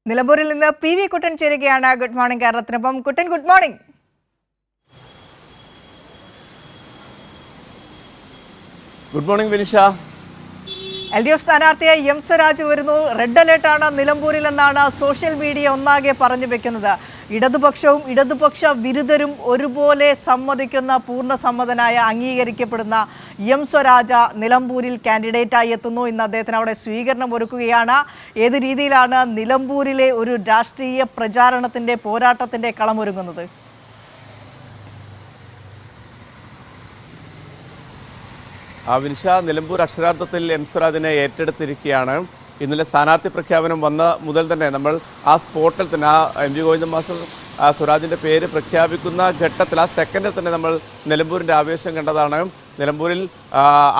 നിലമ്പൂരിൽ നിന്ന് P V Kuttan ചേരുകയാണ്. ഗുഡ് മോർണിംഗ് കേരളത്തിനൊപ്പം. Kuttan, good morning. Good morning Vinisha. LDF സ്ഥാനാർത്ഥിയായി എം സ്വരാജ് വരുന്നു. റെഡ് അലേർട്ടാണ് നിലമ്പൂരിൽ എന്നാണ് സോഷ്യൽ മീഡിയ ഒന്നാകെ പറഞ്ഞു വെക്കുന്നത്. ഇടതുപക്ഷവും ഇടതുപക്ഷ വിരുദ്ധരും ഒരുപോലെ സമ്മതിക്കുന്ന പൂർണ്ണ സമ്മതനായ അംഗീകരിക്കപ്പെടുന്ന എം സ്വരാജ നിലമ്പൂരിൽ കാൻഡിഡേറ്റായി എത്തുന്നു. ഇന്ന് അദ്ദേഹത്തിന് അവിടെ സ്വീകരണം ഒരുക്കുകയാണ്. ഏത് രീതിയിലാണ് നിലമ്പൂരിലെ ഒരു രാഷ്ട്രീയ പ്രചാരണത്തിൻ്റെ പോരാട്ടത്തിൻ്റെ കളമൊരുങ്ങുന്നത്? വിനിഷ, നിലമ്പൂർ അക്ഷരാർത്ഥത്തിൽ എം സ്വരാജിനെ ഏറ്റെടുത്തിരിക്കുകയാണ്. ഇന്നലെ സ്ഥാനാർത്ഥി പ്രഖ്യാപനം വന്ന മുതൽ തന്നെ നമ്മൾ ആ സ്പോട്ടിൽ തന്നെ എം വി ഗോവിന്ദൻ മാസ്റ്റർ സ്വരാജിൻ്റെ പേര് പ്രഖ്യാപിക്കുന്ന ഘട്ടത്തിൽ ആ സെക്കൻഡിൽ തന്നെ നമ്മൾ നിലമ്പൂരിൻ്റെ ആവേശം കണ്ടതാണ്. നിലമ്പൂരിൽ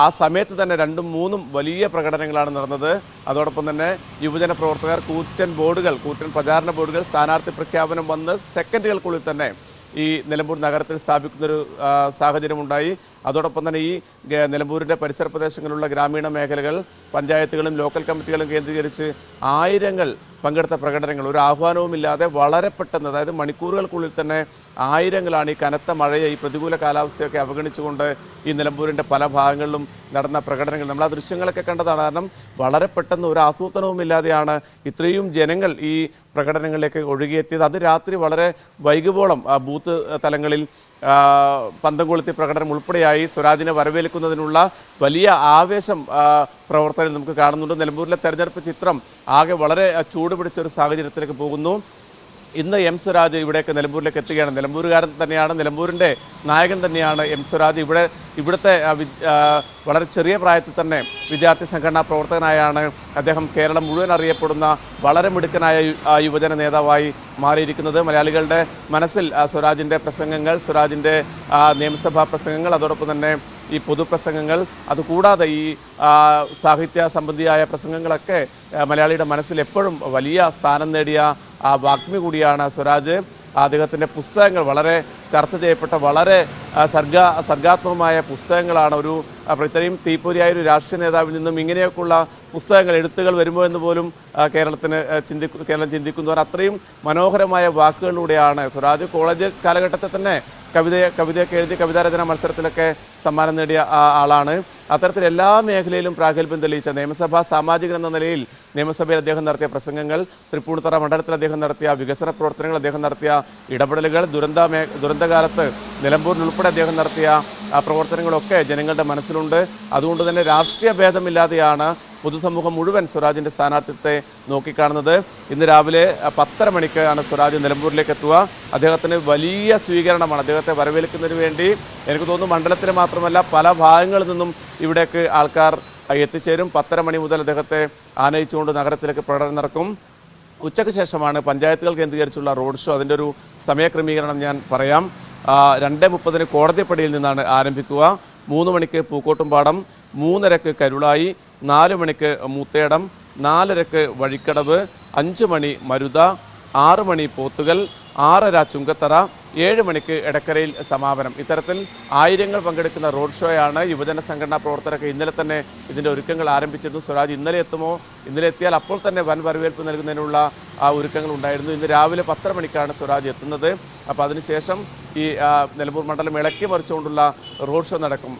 ആ സമയത്ത് തന്നെ 2ഉം 3ഉം വലിയ പ്രകടനങ്ങളാണ് നടന്നത്. അതോടൊപ്പം തന്നെ യുവജന പ്രവർത്തകർ കൂറ്റൻ പ്രചാരണ ബോർഡുകൾ സ്ഥാനാർത്ഥി പ്രഖ്യാപനം വന്ന് സെക്കൻഡുകൾക്കുള്ളിൽ തന്നെ ഈ നിലമ്പൂർ നഗരത്തിൽ സ്ഥാപിക്കുന്നൊരു സാഹചര്യമുണ്ടായി. അതോടൊപ്പം തന്നെ ഈ നിലമ്പൂരിൻ്റെ പരിസര പ്രദേശങ്ങളിലുള്ള ഗ്രാമീണ മേഖലകൾ, പഞ്ചായത്തുകളും ലോക്കൽ കമ്മിറ്റികളും കേന്ദ്രീകരിച്ച് ആയിരങ്ങൾ പങ്കെടുത്ത പ്രകടനങ്ങൾ, ഒരു ആഹ്വാനവുമില്ലാതെ വളരെ പെട്ടെന്ന്, അതായത് മണിക്കൂറുകൾക്കുള്ളിൽ തന്നെ ആയിരങ്ങളാണ് ഈ കനത്ത മഴയെ, ഈ പ്രതികൂല കാലാവസ്ഥയൊക്കെ അവഗണിച്ചുകൊണ്ട് ഈ നിലമ്പൂരിൻ്റെ പല ഭാഗങ്ങളിലും നടന്ന പ്രകടനങ്ങൾ നമ്മൾ ആ ദൃശ്യങ്ങളൊക്കെ കണ്ടതാണ്. കാരണം വളരെ പെട്ടെന്ന് ഒരു ആസൂത്രണവുമില്ലാതെയാണ് ഇത്രയും ജനങ്ങൾ ഈ പ്രകടനങ്ങളിലേക്ക് ഒഴുകിയെത്തിയത്. അത് രാത്രി വളരെ വൈകുവോളം ബൂത്ത് തലങ്ങളിൽ പന്തം കൊളുത്തി പ്രകടനം ഉൾപ്പെടെയായി സ്വരാജിനെ വരവേൽക്കുന്നതിനുള്ള വലിയ ആവേശം പ്രവർത്തനം നമുക്ക് കാണുന്നുണ്ട്. നിലമ്പൂരിലെ തെരഞ്ഞെടുപ്പ് ചിത്രം ആകെ വളരെ ചൂടുപിടിച്ച ഒരു സാഹചര്യത്തിലേക്ക് പോകുന്നു. ഇന്ന് എം സ്വരാജ് ഇവിടേക്ക് നിലമ്പൂരിലേക്ക് എത്തുകയാണ്. നിലമ്പൂരുകാരൻ തന്നെയാണ്, നിലമ്പൂരിൻ്റെ നായകൻ തന്നെയാണ് എം സ്വരാജ്. ഇവിടുത്തെ വളരെ ചെറിയ പ്രായത്തിൽ തന്നെ വിദ്യാർത്ഥി സംഘടനാ പ്രവർത്തകനായാണ് അദ്ദേഹം കേരളം മുഴുവൻ അറിയപ്പെടുന്ന വളരെ മിടുക്കനായ യുവജന നേതാവായി മാറിയിരിക്കുന്നത്. മലയാളികളുടെ മനസ്സിൽ സ്വരാജിൻ്റെ പ്രസംഗങ്ങൾ, സ്വരാജിൻ്റെ നിയമസഭാ പ്രസംഗങ്ങൾ, അതോടൊപ്പം തന്നെ ഈ പൊതുപ്രസംഗങ്ങൾ, അതുകൂടാതെ ഈ സാഹിത്യ സംബന്ധിയായ പ്രസംഗങ്ങളൊക്കെ മലയാളിയുടെ മനസ്സിൽ എപ്പോഴും വലിയ സ്ഥാനം നേടിയ വാഗ്മി കൂടിയാണ് സ്വരാജ്. അദ്ദേഹത്തിൻ്റെ പുസ്തകങ്ങൾ വളരെ ചർച്ച ചെയ്യപ്പെട്ട വളരെ സർഗാത്മകമായ പുസ്തകങ്ങളാണ്. ഇത്രയും തീപ്പൊരിയായൊരു രാഷ്ട്രീയ നേതാവിൽ നിന്നും ഇങ്ങനെയൊക്കെയുള്ള പുസ്തകങ്ങൾ, എഴുത്തുകൾ വരുമ്പോൾ എന്ന് പോലും കേരളം ചിന്തിക്കുന്നവർ അത്രയും മനോഹരമായ വാക്കുകളിലൂടെയാണ് സ്വരാജ് കോളേജ് കാലഘട്ടത്തിൽ തന്നെ കവിതയൊക്കെ എഴുതി കവിതാരചന മത്സരത്തിലൊക്കെ സമ്മാനം നേടിയ ആളാണ്. അത്തരത്തിൽ എല്ലാ മേഖലയിലും പ്രാഗൽഭ്യം തെളിയിച്ച നിയമസഭാ സാമാജികൻ എന്ന നിലയിൽ നിയമസഭയിൽ അദ്ദേഹം നടത്തിയ പ്രസംഗങ്ങൾ, തൃപ്പൂണിത്തുറ മണ്ഡലത്തിൽ അദ്ദേഹം നടത്തിയ വികസന പ്രവർത്തനങ്ങൾ, അദ്ദേഹം നടത്തിയ ഇടപെടലുകൾ, ദുരന്തകാലത്ത് നിലമ്പൂരിൽ ഉൾപ്പെടെ അദ്ദേഹം നടത്തിയ പ്രവർത്തനങ്ങളൊക്കെ ജനങ്ങളുടെ മനസ്സിലുണ്ട്. അതുകൊണ്ട് തന്നെ രാഷ്ട്രീയ ഭേദമില്ലാതെയാണ് പൊതുസമൂഹം മുഴുവൻ സ്വരാജിൻ്റെ സ്ഥാനാർത്ഥിത്വത്തെ നോക്കിക്കാണുന്നത്. ഇന്ന് രാവിലെ 10:30 മണിക്കാണ് സ്വരാജ് നിലമ്പൂരിലേക്ക് എത്തുക. അദ്ദേഹത്തിന് വലിയ സ്വീകരണമാണ്. അദ്ദേഹത്തെ വരവേൽക്കുന്നതിന് വേണ്ടി എനിക്ക് തോന്നുന്നു മണ്ഡലത്തിൽ മാത്രമല്ല പല ഭാഗങ്ങളിൽ നിന്നും ഇവിടേക്ക് ആൾക്കാർ എത്തിച്ചേരും. 10:30 മണി മുതൽ അദ്ദേഹത്തെ ആനയിച്ചുകൊണ്ട് നഗരത്തിലേക്ക് പ്രകടനം നടക്കും. ഉച്ചയ്ക്ക് ശേഷമാണ് പഞ്ചായത്തുകൾ കേന്ദ്രീകരിച്ചുള്ള റോഡ് ഷോ. അതിൻ്റെ ഒരു സമയക്രമീകരണം ഞാൻ പറയാം. 2:30 കോടതിപ്പടിയിൽ നിന്നാണ് ആരംഭിക്കുക. 3 മണിക്ക് പൂക്കോട്ടുംപാടം, 3:30 കരുളായി, 4 മണിക്ക് മൂത്തേടം, 4:30 വഴിക്കടവ്, 5 മണി മരുത, 6 മണി പോത്തുകൽ, 6:30 ചുങ്കത്തറ, 7 മണിക്ക് എടക്കരയിൽ സമാപനം. ഇത്തരത്തിൽ ആയിരങ്ങൾ പങ്കെടുക്കുന്ന റോഡ് ഷോയാണ്. യുവജന സംഘടനാ പ്രവർത്തകരൊക്കെ ഇന്നലെ തന്നെ ഇതിൻ്റെ ഒരുക്കങ്ങൾ ആരംഭിച്ചിരുന്നു. സ്വരാജ് ഇന്നലെ എത്തിയാൽ അപ്പോൾ തന്നെ വൻ വരവേൽപ്പ് നൽകുന്നതിനുള്ള ഒരുക്കങ്ങൾ ഉണ്ടായിരുന്നു. ഇന്ന് രാവിലെ 10:30 മണിക്കാണ് സ്വരാജ് എത്തുന്നത്. അപ്പോൾ അതിനുശേഷം ഈ നിലമ്പൂർ മണ്ഡലം ഇളക്കി മറിച്ചുകൊണ്ടുള്ള റോഡ് ഷോ നടക്കും.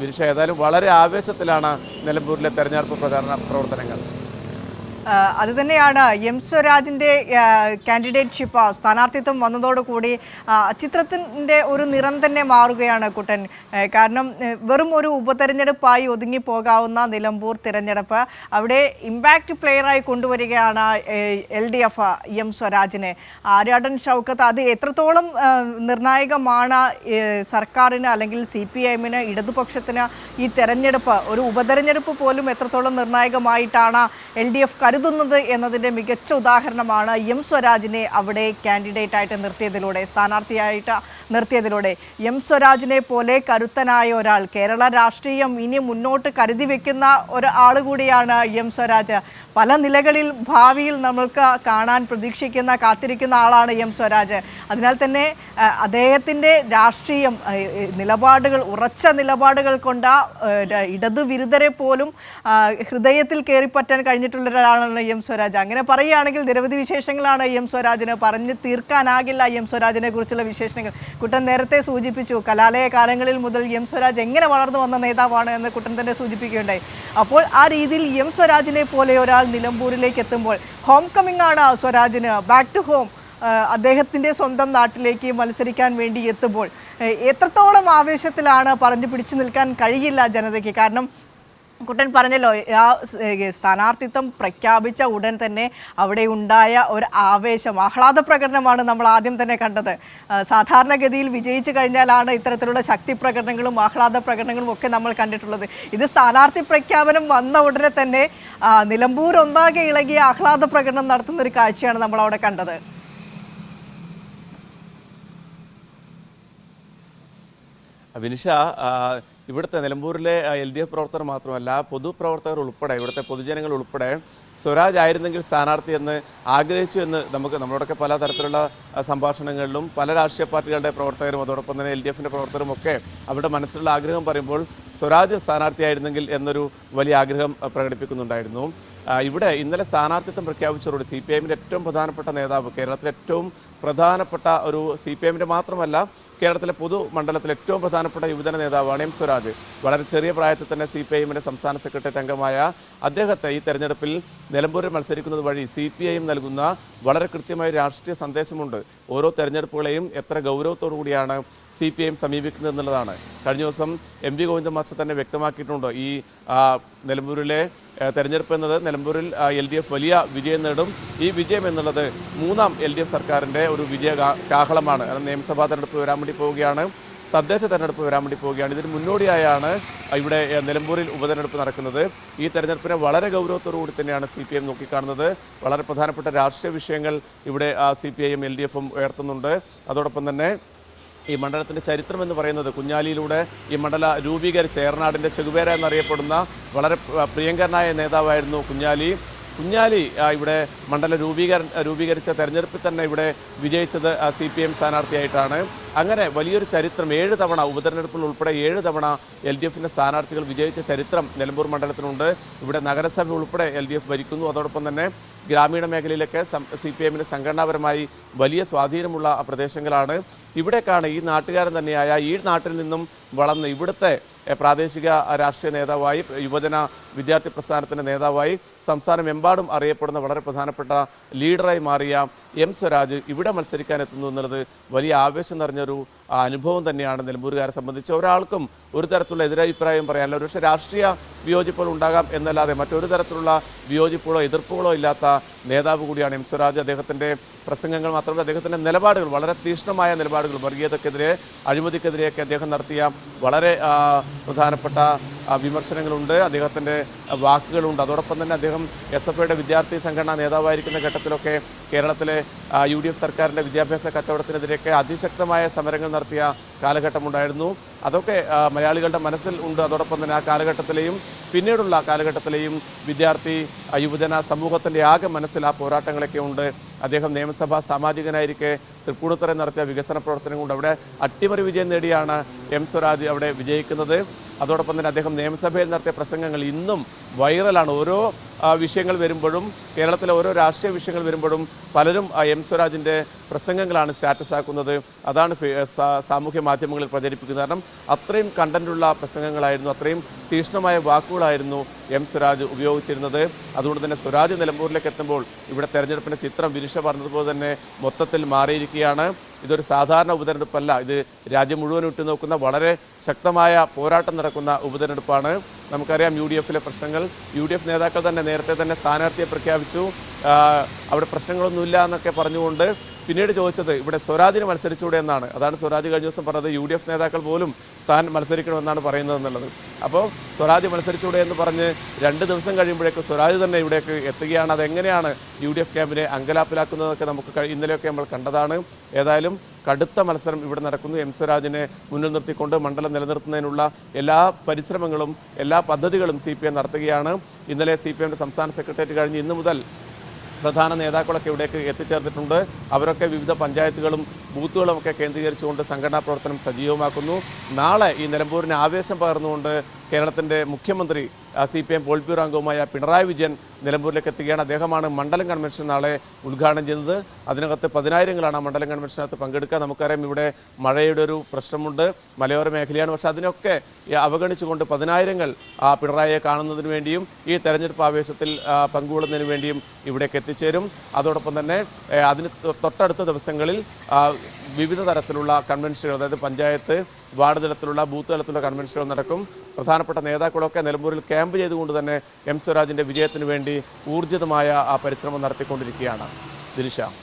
വിനിഷ, ഏതായാലും വളരെ ആവേശത്തിലാണ് നിലമ്പൂരിലെ തെരഞ്ഞെടുപ്പ് പ്രചാരണ പ്രവർത്തനങ്ങൾ. അതുതന്നെയാണ് എം സ്വരാജിൻ്റെ കാൻഡിഡേറ്റ്ഷിപ്പ് സ്ഥാനാർത്ഥിത്വം വന്നതോടുകൂടി ചിത്രത്തിൻ്റെ ഒരു നിറം തന്നെ മാറുകയാണ് കുട്ടൻ. കാരണം വെറും ഒരു ഉപതെരഞ്ഞെടുപ്പായി ഒതുങ്ങിപ്പോകാവുന്ന നിലമ്പൂർ തിരഞ്ഞെടുപ്പ് അവിടെ ഇമ്പാക്റ്റ് പ്ലെയറായി കൊണ്ടുവരികയാണ് LDF എം സ്വരാജിനെ. ആര്യാടൻ ഷൗക്കത്ത് അത് എത്രത്തോളം നിർണായകമാണ് സർക്കാരിന് അല്ലെങ്കിൽ CPIM-ന്, ഇടതുപക്ഷത്തിന് ഈ തെരഞ്ഞെടുപ്പ്, ഒരു ഉപതെരഞ്ഞെടുപ്പ് പോലും എത്രത്തോളം നിർണായകമായിട്ടാണ് LDF കരുതുന്നത് എന്നതിൻ്റെ മികച്ച ഉദാഹരണമാണ് എം സ്വരാജിനെ അവിടെ കാൻഡിഡേറ്റായിട്ട് നിർത്തിയതിലൂടെ, സ്ഥാനാർത്ഥിയായിട്ട് നിർത്തിയതിലൂടെ. എം സ്വരാജിനെ പോലെ കരുത്തനായ ഒരാൾ, കേരള രാഷ്ട്രീയം ഇനി മുന്നോട്ട് കരുതി വെക്കുന്ന ഒരാൾ കൂടിയാണ് എം സ്വരാജ്. പല നിലകളിൽ ഭാവിയിൽ നമ്മൾക്ക് കാണാൻ പ്രതീക്ഷിക്കുന്ന കാത്തിരിക്കുന്ന ആളാണ് എം സ്വരാജ്. അതിനാൽ തന്നെ അദ്ദേഹത്തിൻ്റെ രാഷ്ട്രീയം നിലപാടുകൾ, ഉറച്ച നിലപാടുകൾ കൊണ്ട് ഇടതു വിരുദ്ധരെ പോലും ഹൃദയത്തിൽ കയറിപ്പറ്റാൻ കഴിഞ്ഞിട്ടുള്ള ഒരാളാണ് എം സ്വരാജ്. അങ്ങനെ പറയുകയാണെങ്കിൽ നിരവധി വിശേഷങ്ങളാണ് എം സ്വരാജിന്, പറഞ്ഞു തീർക്കാനാകില്ല എം സ്വരാജിനെ കുറിച്ചുള്ള വിശേഷങ്ങൾ. കുട്ടൻ നേരത്തെ സൂചിപ്പിച്ചു, കലാലയ കാലങ്ങളിൽ മുതൽ എം സ്വരാജ് എങ്ങനെ വളർന്നു വന്ന നേതാവാണ് എന്ന് കുട്ടൻ തന്നെ സൂചിപ്പിക്കുകയുണ്ടായി. അപ്പോൾ ആ രീതിയിൽ എം സ്വരാജിനെ പോലെ ഒരാൾ നിലമ്പൂരിലേക്ക് എത്തുമ്പോൾ ഹോം കമ്മിങ് ആണ് സ്വരാജിന്, ബാക്ക് ടു ഹോം. അദ്ദേഹത്തിൻ്റെ സ്വന്തം നാട്ടിലേക്ക് മത്സരിക്കാൻ വേണ്ടി എത്തുമ്പോൾ എത്രത്തോളം ആവേശത്തിലാണ് പറഞ്ഞു പിടിച്ചു നിൽക്കാൻ കഴിയില്ല ജനതയ്ക്ക്. കാരണം കുട്ടൻ പറഞ്ഞല്ലോ, ആ സ്ഥാനാർത്ഥിത്വം പ്രഖ്യാപിച്ച ഉടൻ തന്നെ അവിടെ ഉണ്ടായ ഒരു ആവേശം, ആഹ്ലാദ പ്രകടനമാണ് നമ്മൾ ആദ്യം തന്നെ കണ്ടത്. സാധാരണഗതിയിൽ വിജയിച്ചു കഴിഞ്ഞാലാണ് ഇത്തരത്തിലുള്ള ശക്തി പ്രകടനങ്ങളും ആഹ്ലാദ പ്രകടനങ്ങളും ഒക്കെ നമ്മൾ കണ്ടിട്ടുള്ളത്. ഇത് സ്ഥാനാർത്ഥി പ്രഖ്യാപനം വന്ന ഉടനെ തന്നെ നിലമ്പൂർ ഒന്നാകെ ഇളകിയ ആഹ്ലാദ പ്രകടനം നടത്തുന്ന ഒരു കാഴ്ചയാണ് നമ്മൾ അവിടെ കണ്ടത്. വിനിഷ, ഇവിടുത്തെ നിലമ്പൂരിലെ LDF പ്രവർത്തകർ മാത്രമല്ല, പൊതുപ്രവർത്തകർ ഉൾപ്പെടെ, ഇവിടുത്തെ പൊതുജനങ്ങൾ ഉൾപ്പെടെ സ്വരാജ് ആയിരുന്നെങ്കിൽ സ്ഥാനാർത്ഥി എന്ന് ആഗ്രഹിച്ചു എന്ന് നമ്മളോടൊക്കെ പല തരത്തിലുള്ള സംഭാഷണങ്ങളിലും പല രാഷ്ട്രീയ പാർട്ടികളുടെ പ്രവർത്തകരും അതോടൊപ്പം തന്നെ LDFിൻ്റെ പ്രവർത്തകരും ഒക്കെ അവരുടെ മനസ്സിലുള്ള ആഗ്രഹം പറയുമ്പോൾ സ്വരാജ് സ്ഥാനാർത്ഥിയായിരുന്നെങ്കിൽ എന്നൊരു വലിയ ആഗ്രഹം പ്രകടിപ്പിക്കുന്നുണ്ടായിരുന്നു. ഇവിടെ ഇന്നലെ സ്ഥാനാർത്ഥിത്വം പ്രഖ്യാപിച്ചതോടെ CPIഎമ്മിൻ്റെ ഏറ്റവും പ്രധാനപ്പെട്ട നേതാവ്, കേരളത്തിലെ ഏറ്റവും പ്രധാനപ്പെട്ട ഒരു CPIഎമ്മിൻ്റെ മാത്രമല്ല കേരളത്തിലെ പൊതുമണ്ഡലത്തിലെ ഏറ്റവും പ്രധാനപ്പെട്ട യുവജന നേതാവാണ് എം സ്വരാജ്. വളരെ ചെറിയ പ്രായത്തിൽ തന്നെ CPIഎമ്മിൻ്റെ സംസ്ഥാന സെക്രട്ടേറിയറ്റ് അംഗമായ അദ്ദേഹത്തെ ഈ തെരഞ്ഞെടുപ്പിൽ നിലമ്പൂരിൽ മത്സരിക്കുന്നത് വഴി CPIഎം നൽകുന്ന വളരെ കൃത്യമായ രാഷ്ട്രീയ സന്ദേശമുണ്ട്. ഓരോ തെരഞ്ഞെടുപ്പുകളെയും എത്ര ഗൗരവത്തോടു കൂടിയാണ് CPIഎം സമീപിക്കുന്നത് എന്നുള്ളതാണ്. കഴിഞ്ഞ ദിവസം MV ഗോവിന്ദൻ മാസ്റ്റർ തന്നെ വ്യക്തമാക്കിയിട്ടുണ്ട്, ഈ നിലമ്പൂരിലെ തെരഞ്ഞെടുപ്പ് എന്നത് നിലമ്പൂരിൽ LDF വലിയ വിജയം നേടും. ഈ വിജയം എന്നുള്ളത് മൂന്നാം LDF സർക്കാരിൻ്റെ ഒരു വിജയ കാഹളമാണ്. നിയമസഭാ തെരഞ്ഞെടുപ്പ് വരാൻ വേണ്ടി പോവുകയാണ്, തദ്ദേശ തെരഞ്ഞെടുപ്പ് വരാൻ വേണ്ടി പോവുകയാണ്. ഇതിന് മുന്നോടിയായാണ് ഇവിടെ നിലമ്പൂരിൽ ഉപതെരഞ്ഞെടുപ്പ് നടക്കുന്നത്. ഈ തെരഞ്ഞെടുപ്പിനെ വളരെ ഗൗരവത്തോടു കൂടി തന്നെയാണ് CPIഎം നോക്കിക്കാണുന്നത്. വളരെ പ്രധാനപ്പെട്ട രാഷ്ട്രീയ വിഷയങ്ങൾ ഇവിടെ CPIഎം LDFും ഉയർത്തുന്നുണ്ട്. അതോടൊപ്പം തന്നെ ഈ മണ്ഡലത്തിൻ്റെ ചരിത്രം എന്ന് പറയുന്നത് കുഞ്ഞാലിയിലൂടെ ഈ മണ്ഡല രൂപീകരിച്ച ഏറനാടിൻ്റെ ചെകുവേര എന്നറിയപ്പെടുന്ന വളരെ പ്രിയങ്കരനായ നേതാവായിരുന്നു കുഞ്ഞാലി. ഇവിടെ മണ്ഡല രൂപീകരിച്ച തെരഞ്ഞെടുപ്പിൽ തന്നെ ഇവിടെ വിജയിച്ചത് CPIഎം സ്ഥാനാർത്ഥിയായിട്ടാണ്. അങ്ങനെ വലിയൊരു ചരിത്രം, 7 തവണ ഉപതെരഞ്ഞെടുപ്പിൽ ഉൾപ്പെടെ 7 തവണ LDFിൻ്റെ സ്ഥാനാർത്ഥികൾ വിജയിച്ച ചരിത്രം നിലമ്പൂർ മണ്ഡലത്തിനുണ്ട്. ഇവിടെ നഗരസഭ ഉൾപ്പെടെ LDF ഭരിക്കുന്നു. അതോടൊപ്പം തന്നെ ഗ്രാമീണ മേഖലയിലൊക്കെ CPIഎമ്മിന് സംഘടനാപരമായി വലിയ സ്വാധീനമുള്ള പ്രദേശങ്ങളാണ്. ഇവിടേക്കാണ് ഈ നാട്ടുകാരൻ തന്നെയായ, ഈ നാട്ടിൽ നിന്നും വളർന്ന് ഇവിടുത്തെ പ്രാദേശിക രാഷ്ട്രീയ നേതാവായി, യുവജന വിദ്യാർത്ഥി പ്രസ്ഥാനത്തിൻ്റെ നേതാവായി സംസ്ഥാനമെമ്പാടും അറിയപ്പെടുന്ന വളരെ പ്രധാനപ്പെട്ട ലീഡറായി മാറിയ എം സ്വരാജ് ഇവിടെ മത്സരിക്കാൻ എത്തുന്നു എന്നുള്ളത് വലിയ ആവേശം നിറഞ്ഞൊരു അനുഭവം തന്നെയാണ് നിലമ്പൂരുകാരെ സംബന്ധിച്ച്. ഒരാൾക്കും ഒരു തരത്തിലുള്ള എതിരഭിപ്രായം പറയാനില്ല. ഒരുപക്ഷെ രാഷ്ട്രീയ വിയോജിപ്പുകൾ ഉണ്ടാകാം എന്നല്ലാതെ മറ്റൊരു തരത്തിലുള്ള വിയോജിപ്പുകളോ എതിർപ്പുകളോ ഇല്ലാത്ത നേതാവ് കൂടിയാണ് എം സ്വരാജ്. അദ്ദേഹത്തിൻ്റെ പ്രസംഗങ്ങൾ മാത്രമല്ല, അദ്ദേഹത്തിൻ്റെ നിലപാടുകൾ, വളരെ തീക്ഷ്ണമായ നിലപാടുകൾ, വർഗീയതക്കെതിരെ, അഴിമതിക്കെതിരെയൊക്കെ അദ്ദേഹം നടത്തിയ വളരെ പ്രധാനപ്പെട്ട വിമർശനങ്ങളുണ്ട്, അദ്ദേഹത്തിൻ്റെ വാക്കുകളുണ്ട്. അതോടൊപ്പം തന്നെ അദ്ദേഹം SFIയുടെ വിദ്യാർത്ഥി സംഘടനാ നേതാവായിരിക്കുന്ന ഘട്ടത്തിലൊക്കെ കേരളത്തിലെ UDF സർക്കാരിൻ്റെ വിദ്യാഭ്യാസ കച്ചവടത്തിനെതിരെയൊക്കെ അതിശക്തമായ സമരങ്ങൾ നടത്തിയ കാലഘട്ടമുണ്ടായിരുന്നു. അതൊക്കെ മലയാളികളുടെ മനസ്സിൽ ഉണ്ട്. അതോടൊപ്പം തന്നെ ആ കാലഘട്ടത്തിലെയും പിന്നീടുള്ള കാലഘട്ടത്തിലെയും വിദ്യാർത്ഥി യുവജന സമൂഹത്തിൻ്റെ ആകെ മനസ്സിൽ ആ പോരാട്ടങ്ങളൊക്കെ ഉണ്ട്. അദ്ദേഹം നിയമസഭാ സാമാജികനായിരിക്കെ തൃപ്പൂണിത്തുറയിൽ നടത്തിയ വികസന പ്രവർത്തനം കൊണ്ട് അവിടെ അട്ടിമറി വിജയം നേടിയാണ് എം സ്വരാജ് അവിടെ വിജയിക്കുന്നത്. അതോടൊപ്പം തന്നെ അദ്ദേഹം നിയമസഭയിൽ നടത്തിയ പ്രസംഗങ്ങൾ ഇന്നും വൈറലാണ്. ഓരോ വിഷയങ്ങൾ വരുമ്പോഴും, കേരളത്തിലെ ഓരോ രാഷ്ട്രീയ വിഷയങ്ങൾ വരുമ്പോഴും പലരും എം സ്വരാജിൻ്റെ പ്രസംഗങ്ങളാണ് സ്റ്റാറ്റസ് ആക്കുന്നത്. അതാണ് സാമൂഹ്യ മാധ്യമങ്ങളിൽ പ്രചരിപ്പിക്കുന്നത്. കാരണം അത്രയും കണ്ടന്റുള്ള പ്രസംഗങ്ങളായിരുന്നു, അത്രയും തീക്ഷ്ണമായ വാക്കുകളായിരുന്നു എം സ്വരാജ് ഉപയോഗിച്ചിരുന്നത്. അതുകൊണ്ട് തന്നെ സ്വരാജ് നിലമ്പൂരിലേക്ക് എത്തുമ്പോൾ ഇവിടെ തെരഞ്ഞെടുപ്പിൻ്റെ ചിത്രം വിനിഷ പറഞ്ഞതുപോലെ തന്നെ മൊത്തത്തിൽ മാറിയിരിക്കുകയാണ്. ഇതൊരു സാധാരണ ഉപതെരഞ്ഞെടുപ്പല്ല, ഇത് രാജ്യം മുഴുവൻ ഉറ്റുനോക്കുന്ന വളരെ ശക്തമായ പോരാട്ടം നടക്കുന്ന ഉപതെരഞ്ഞെടുപ്പാണ്. നമുക്കറിയാം UDFിലെ പ്രശ്നങ്ങൾ. UDF നേതാക്കൾ തന്നെ നേരത്തെ തന്നെ സ്ഥാനാർത്ഥിയെ പ്രഖ്യാപിച്ചു, അവിടെ പ്രശ്നങ്ങളൊന്നുമില്ല എന്നൊക്കെ പറഞ്ഞുകൊണ്ട് പിന്നീട് ചോദിച്ചത് ഇവിടെ സ്വരാജിന് മത്സരിച്ചുകൂടെ എന്നാണ്. അതാണ് സ്വരാജ് കഴിഞ്ഞ ദിവസം പറഞ്ഞത്, UDF നേതാക്കൾ പോലും താൻ മത്സരിക്കണമെന്നാണ് പറയുന്നത് എന്നുള്ളത്. അപ്പോൾ സ്വരാജ് മത്സരിച്ചൂടെ എന്ന് പറഞ്ഞ് 2 ദിവസം കഴിയുമ്പോഴേക്ക് സ്വരാജ് തന്നെ ഇവിടേക്ക് എത്തുകയാണ്. അതെങ്ങനെയാണ് UDF ക്യാമ്പിനെ അങ്കലാപ്പിലാക്കുന്നതൊക്കെ നമുക്ക് ഇന്നലെയൊക്കെ നമ്മൾ കണ്ടതാണ്. ഏതായാലും കടുത്ത മത്സരം ഇവിടെ നടക്കുന്നു. എം സ്വരാജിനെ മുന്നിൽ നിർത്തിക്കൊണ്ട് മണ്ഡലം നിലനിർത്തുന്നതിനുള്ള എല്ലാ പരിശ്രമങ്ങളും എല്ലാ പദ്ധതികളും CPM നടത്തുകയാണ്. ഇന്നലെ CPMന്റെ സംസ്ഥാന സെക്രട്ടേറിയറ്റ് കഴിഞ്ഞ് ഇന്ന് മുതൽ പ്രധാന നേതാക്കളൊക്കെ ഇവിടേക്ക് എത്തിച്ചേർന്നിട്ടുണ്ട്. അവരൊക്കെ വിവിധ പഞ്ചായത്തുകളും ബൂത്തുകളുമൊക്കെ കേന്ദ്രീകരിച്ചുകൊണ്ട് സംഘടനാ പ്രവർത്തനം സജീവമാക്കുന്നു. നാളെ ഈ നിലമ്പൂരിന് ആവേശം പകർന്നുകൊണ്ട് കേരളത്തിൻ്റെ മുഖ്യമന്ത്രി CPM പോളിറ്റ് ബ്യൂറോ അംഗവുമായ പിണറായി വിജയൻ നിലമ്പൂരിലേക്ക് എത്തുകയാണ്. അദ്ദേഹമാണ് മണ്ഡലം കൺവെൻഷൻ നാളെ ഉദ്ഘാടനം ചെയ്തത്. അതിനകത്ത് 10,000-ങ്ങളാണ് മണ്ഡലം കൺവെൻഷനകത്ത് പങ്കെടുക്കുക. നമുക്കറിയാം ഇവിടെ മഴയുടെ ഒരു പ്രശ്നമുണ്ട്, മലയോര മേഖലയാണ്. പക്ഷേ അതിനൊക്കെ അവഗണിച്ചുകൊണ്ട് 10,000-ങ്ങൾ പിണറായിയെ കാണുന്നതിന് വേണ്ടിയും ഈ തെരഞ്ഞെടുപ്പ് ആവേശത്തിൽ പങ്കുകൊള്ളുന്നതിന് വേണ്ടിയും ഇവിടേക്ക് എത്തിച്ചേരും. അതോടൊപ്പം തന്നെ അതിന് തൊട്ടടുത്ത ദിവസങ്ങളിൽ വിവിധ തരത്തിലുള്ള കൺവെൻഷനുകൾ, അതായത് പഞ്ചായത്ത്, വാർഡ് തലത്തിലുള്ള ബൂത്ത് തലത്തിലുള്ള കൺവെൻഷനുകൾ നടക്കും. പ്രധാനപ്പെട്ട നേതാക്കളൊക്കെ നിലമ്പൂരിൽ ക്യാമ്പ് ചെയ്തുകൊണ്ട് തന്നെ എം സ്വരാജിൻ്റെ വിജയത്തിന് വേണ്ടി ഊർജിതമായ പരിശ്രമം നടത്തിക്കൊണ്ടിരിക്കുകയാണ്. ദിൽഷ.